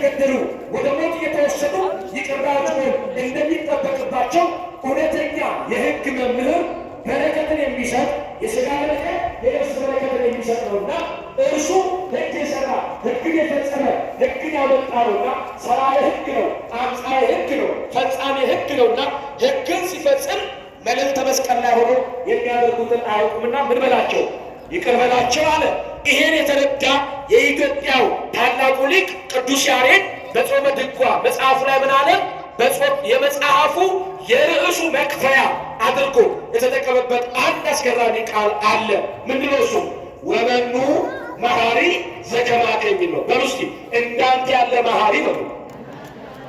እየተገደሉ ወደ ሞት እየተወሰዱ ይቅር ባዮች እንደሚጠበቅባቸው እውነተኛ የሕግ መምህር በረከትን የሚሰጥ የሥጋ በረከት የነፍስ በረከትን የሚሰጥ ነውና እርሱ ሕግ የሠራ ሕግን የፈጸመ ሕግን ያወጣ ነውና ሠራዬ ሕግ ነው፣ አምጻዬ ሕግ ነው፣ ፈጻሜ ሕግ ነውና ሕግን ሲፈጽም መልዕልተ መስቀል ላይ ሆኖ የሚያደርጉትን አያውቁምና ምን በላቸው ይቅር በላቸው አለ። ይሄን የተረዳ የኢትዮጵያው ታላቁ ሊቅ ቅዱስ ያሬድ በጾመ ድጓ መጽሐፉ ላይ ምን አለ? የመጽሐፉ የርዕሱ መክፈያ አድርጎ የተጠቀመበት አንድ አስገራሚ ቃል አለ። ምንድነው እሱ? ወመኑ መሐሪ ዘከማከ የሚል ነው። በውስጥ እንዳንተ ያለ መሐሪ ነው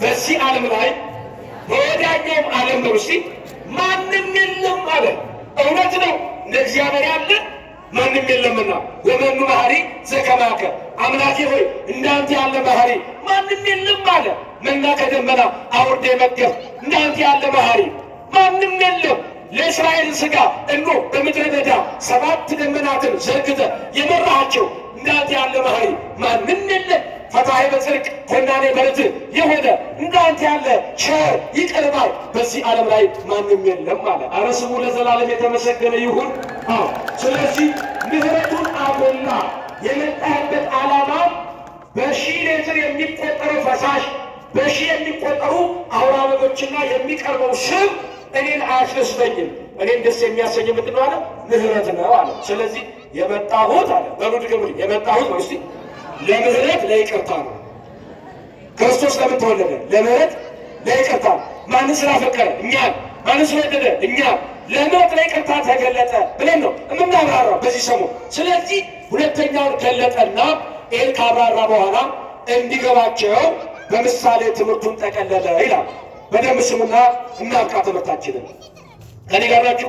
በዚህ ዓለም ላይ በወዲያኛውም ዓለም በውስጥ ማንም የለም አለ። እውነት ነው፣ እንደ እግዚአብሔር ያለ ማንም የለምና ወመኑ መሐሪ ዘከማከ፣ አምላኬ ሆይ እንዳንተ ያለ መሐሪ ማንም የለም አለ። መና ከደመና አውርደ መገብ እንዳንተ ያለ መሐሪ ማንም የለም። ለእስራኤል ሥጋ እኖ በምድረ በዳ 7 ደመናትን ዘርግተ የመራሃቸው እንዳንተ ያለ መሐሪ ማንም የለም። ፈታሒ በጽድቅ ኮናኔ በርትዕ የሆነ እንዳንተ ያለ ቸር ይቅር ባይ በዚህ ዓለም ላይ ማንም የለም አለ። ኧረ ስሙ ለዘላለም የተመሰገነ ይሁን። ስለዚህ ምሕረቱን አጎላ። የመጣበት ዓላማ በሺህ ሊትር የሚቆጠረው ፈሳሽ፣ በሺህ የሚቆጠሩ አውራ በጎችና የሚቀርበው ስብ እኔን አያስደስተኝም። እኔን ደስ የሚያሰኝ ምንድን ነው አለ? ምሕረት ነው አለ። ስለዚህ የመጣሁት አለ በሉድ ግብር የመጣሁት ነው እስቲ ለምሕረት ለይቅርታ ነው። ክርስቶስ ለምን ተወለደ? ለምሕረት ለይቅርታ። ማንን ስላፈቀረ? እኛን። ማንን ስለወደደ? እኛን። ለምሕረት ለይቅርታ ተገለጠ ብለን ነው የምናብራራው በዚህ ሰሞን። ስለዚህ ሁለተኛውን ገለጠና ይህን ካብራራ በኋላ እንዲገባቸው በምሳሌ ትምህርቱን ጠቀለለ ይላል። በደንብ ስሙና እናብቃ ትምህርታችንን። ከኔ ጋር ናችሁ?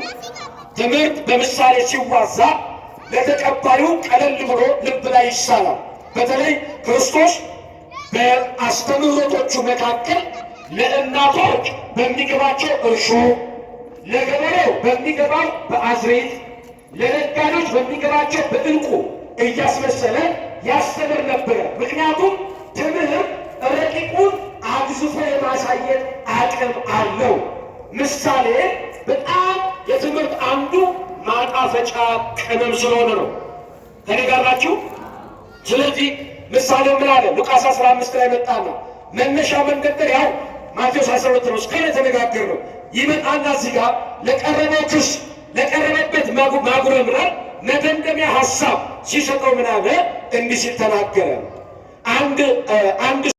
ትምህርት በምሳሌ ሲዋዛ ለተቀባዩ ቀለል ብሎ ልብ ላይ ይሳላል። በተለይ ክርስቶስ በአስተምህሮቶቹ መካከል ለእናቶች በሚገባቸው እርሾ፣ ለገበሬው በሚገባው በአዝሬት፣ ለነጋዴዎች በሚገባቸው በዕንቁ እያስመሰለ ያስተምር ነበረ። ምክንያቱም ትምህርት ረቂቁን አግዝፎ የማሳየት አቅም አለው። ምሳሌ በጣም የትምህርት አንዱ ማጣፈጫ ቅመም ስለሆነ ነው። ከኔ ጋር ናችሁ? ስለዚህ ምሳሌው ምን አለ? ሉቃስ 15 ላይ መጣና መነሻ መንደርደሪያው ማቴዎስ 12 ነው። እስከ ተነጋገርነው ይመጣና እዚህ ጋር ለቀረበው ክስ ለቀረበበት ማጉረምረም መደምደሚያ ሐሳብ ሲሰጠው ምን አለ? እንዲህ ሲል ተናገረ። አንድ